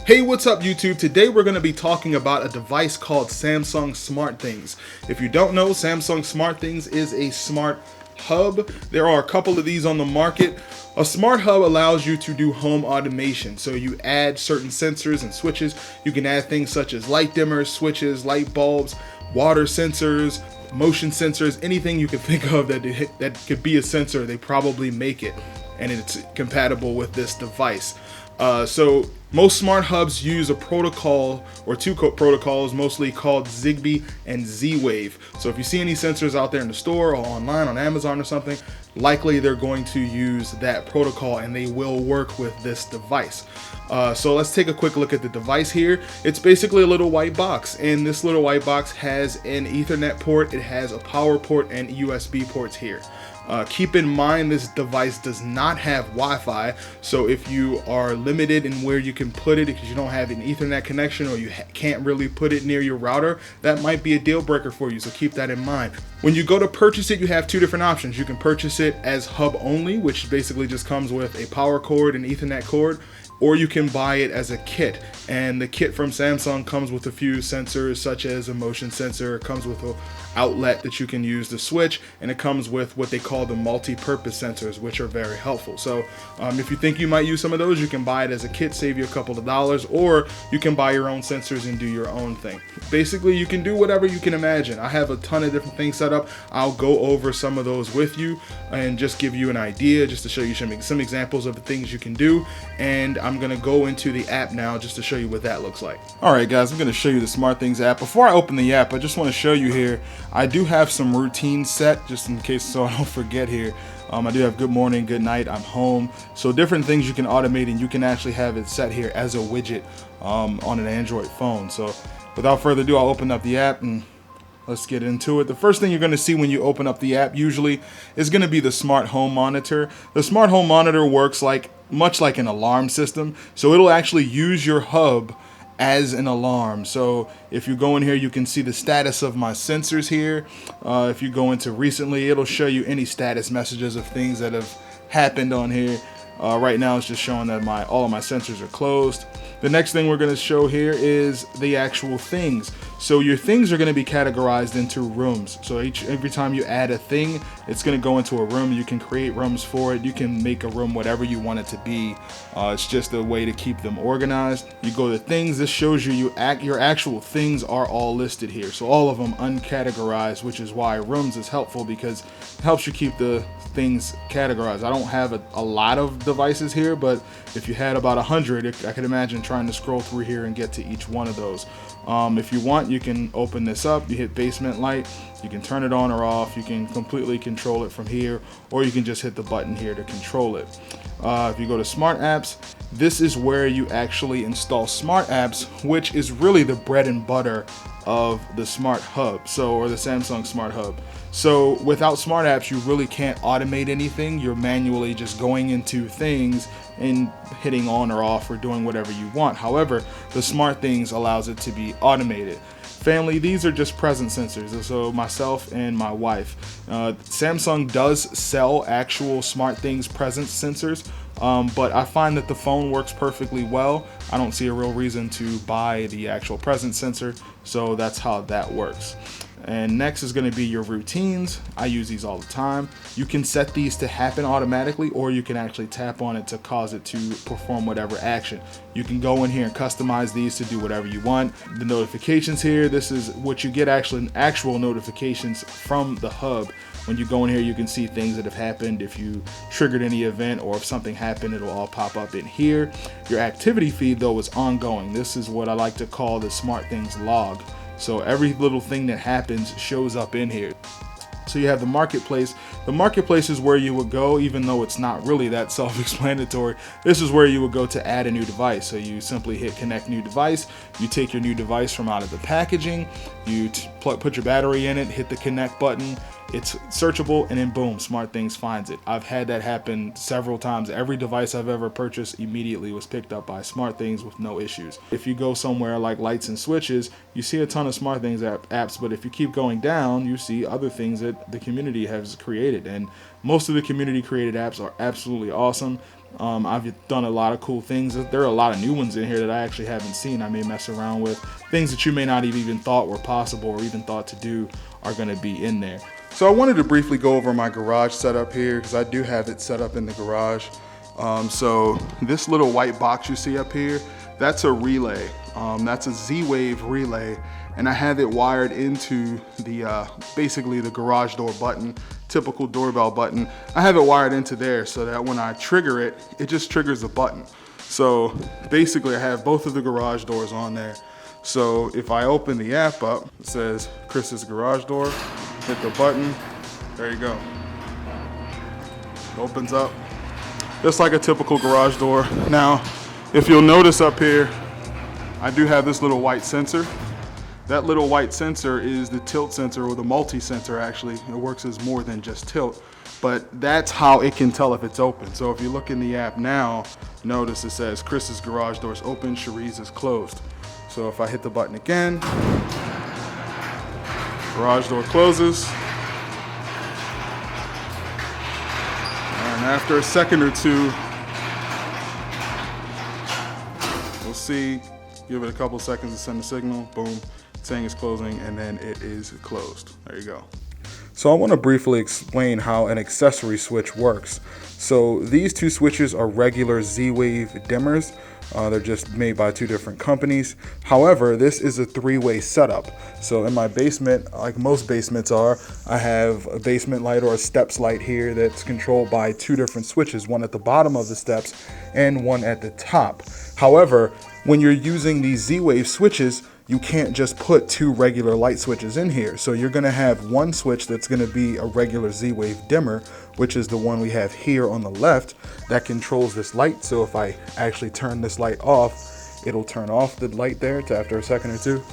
Hey, what's up YouTube? Today we're going to be talking about a device called Samsung SmartThings. If you don't know, Samsung SmartThings is a smart hub. There are a couple of these on the market. A smart hub allows you to do home automation. So you add certain sensors and switches. You can add things such as light dimmers, switches, light bulbs, water sensors, motion sensors, anything you can think of that could be a sensor, they probably make it. And it's compatible with this device. So most smart hubs use a protocol or two protocols, mostly called Zigbee and Z-Wave. So if you see any sensors out there in the store or online on Amazon or something, likely they're going to use that protocol and they will work with this device. So let's take a quick look at the device here. It's basically a little white box, and this little white box has an Ethernet port, it has a power port and USB ports here. Keep in mind this device does not have Wi-Fi, so if you are limited in where you can put it because you don't have an Ethernet connection or you can't really put it near your router, that might be a deal breaker for you, so keep that in mind. When you go to purchase it, you have two different options. You can purchase it as hub only, which basically just comes with a power cord and Ethernet cord, or you can buy it as a kit, and the kit from Samsung comes with a few sensors such as a motion sensor. It comes with an outlet that you can use to switch, and it comes with what they call the multi-purpose sensors, which are very helpful. So if you think you might use some of those, you can buy it as a kit, save you a couple of dollars, or you can buy your own sensors and do your own thing. Basically, you can do whatever you can imagine. I have a ton of different things set up. I'll go over some of those with you and just give you an idea, just to show you some examples of the things you can do. And I'm gonna go into the app now just to show you what that looks like. Alright guys, I'm gonna show you the SmartThings app. Before I open the app, I just want to show you here, I do have some routines set just in case so I don't forget here. I do have good morning, good night, I'm home. So different things you can automate, and you can actually have it set here as a widget on an Android phone. So without further ado, I'll open up the app and let's get into it. The first thing you're going to see when you open up the app usually is going to be the smart home monitor. The smart home monitor works much like an alarm system. So it'll actually use your hub as an alarm. So if you go in here, you can see the status of my sensors here. If you go into recently, it'll show you any status messages of things that have happened on here. Right now it's just showing that all of my sensors are closed. The next thing we're going to show here is the actual things. So your things are going to be categorized into rooms. So every time you add a thing, it's going to go into a room. You can create rooms for it. You can make a room whatever you want it to be. It's just a way to keep them organized. You go to things. This shows you your actual things are all listed here. So all of them uncategorized, which is why rooms is helpful because it helps you keep the things categorized. I don't have a lot of devices here, but if you had about 100, I could imagine trying to scroll through here and get to each one of those. If you want, you can open this up. You hit basement light, you can turn it on or off. You can completely control it from here, or you can just hit the button here to control it. If you go to smart apps, this is where you actually install smart apps, which is really the bread and butter of the smart hub, or the Samsung smart hub. So without smart apps, you really can't automate anything. You're manually just going into things and hitting on or off or doing whatever you want. However, the SmartThings allows it to be automated. Family, these are just presence sensors. So myself and my wife. Samsung does sell actual SmartThings presence sensors, but I find that the phone works perfectly well. I don't see a real reason to buy the actual presence sensor, so that's how that works. And next is going to be your routines. I use these all the time. You can set these to happen automatically, or you can actually tap on it to cause it to perform whatever action. You can go in here and customize these to do whatever you want. The notifications here, this is what you get, actual notifications from the hub. When you go in here, you can see things that have happened. If you triggered any event or if something happened, it'll all pop up in here. Your activity feed though is ongoing. This is what I like to call the SmartThings log. So every little thing that happens shows up in here. So you have the marketplace. The marketplace is where you would go, even though it's not really that self-explanatory. This is where you would go to add a new device. So you simply hit connect new device. You take your new device from out of the packaging. You put your battery in it, hit the connect button. It's searchable, and then boom, SmartThings finds it. I've had that happen several times. Every device I've ever purchased immediately was picked up by SmartThings with no issues. If you go somewhere like lights and switches, you see a ton of SmartThings apps, but if you keep going down, you see other things that the community has created, and most of the community created apps are absolutely awesome. I've done a lot of cool things. There are a lot of new ones in here that I actually haven't seen. I may mess around with things that you may not have even thought were possible or even thought to do are going to be in there. So I wanted to briefly go over my garage setup here because I do have it set up in the garage. So this little white box you see up here, that's a relay. That's a Z-Wave relay, and I have it wired into the basically the garage door button, typical doorbell button. I have it wired into there so that when I trigger it, it just triggers the button. So basically I have both of the garage doors on there. So if I open the app up, it says Chris's garage door, hit the button, there you go. It opens up just like a typical garage door. Now, if you'll notice up here, I do have this little white sensor. That little white sensor is the tilt sensor, or the multi-sensor actually. It works as more than just tilt, but that's how it can tell if it's open. So if you look in the app now, notice it says Chris's garage door is open, Cherie's is closed. So if I hit the button again, garage door closes. And after a second or two, we'll see, give it a couple seconds to send the signal, boom, saying it's closing, and then it is closed. There you go. So I want to briefly explain how an accessory switch works. So these two switches are regular Z-Wave dimmers. They're just made by two different companies. However, this is a three-way setup. So in my basement, like most basements are, I have a basement light or a steps light here that's controlled by two different switches, one at the bottom of the steps and one at the top. However, when you're using these Z-Wave switches, you can't just put two regular light switches in here. So you're gonna have one switch that's gonna be a regular Z-Wave dimmer, which is the one we have here on the left that controls this light. So if I actually turn this light off, it'll turn off the light there after a second or two.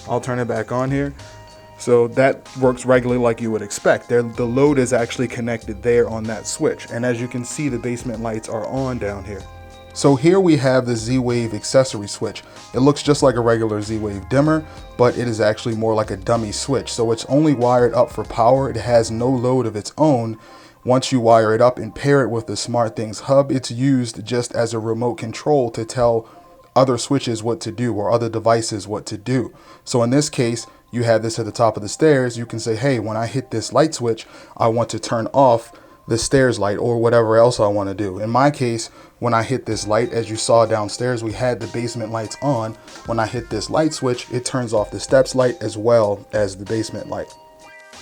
I'll turn it back on here. So that works regularly like you would expect. The load is actually connected there on that switch. And as you can see, the basement lights are on down here. So here we have the Z-Wave accessory switch. It looks just like a regular Z-Wave dimmer, but it is actually more like a dummy switch. So it's only wired up for power. It has no load of its own. Once you wire it up and pair it with the SmartThings Hub, it's used just as a remote control to tell other switches what to do or other devices what to do. So in this case, you have this at the top of the stairs. You can say, hey, when I hit this light switch, I want to turn off the stairs light or whatever else I want to do. In my case, when I hit this light, as you saw downstairs, we had the basement lights on. When I hit this light switch, it turns off the steps light as well as the basement light.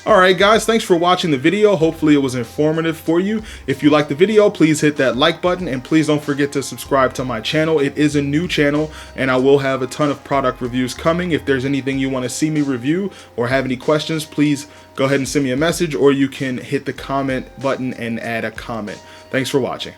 All right, guys, thanks for watching the video. Hopefully it was informative for you. If you liked the video, please hit that like button, and please don't forget to subscribe to my channel. It is a new channel, and I will have a ton of product reviews coming. If there's anything you want to see me review or have any questions, please go ahead and send me a message, or you can hit the comment button and add a comment. Thanks for watching.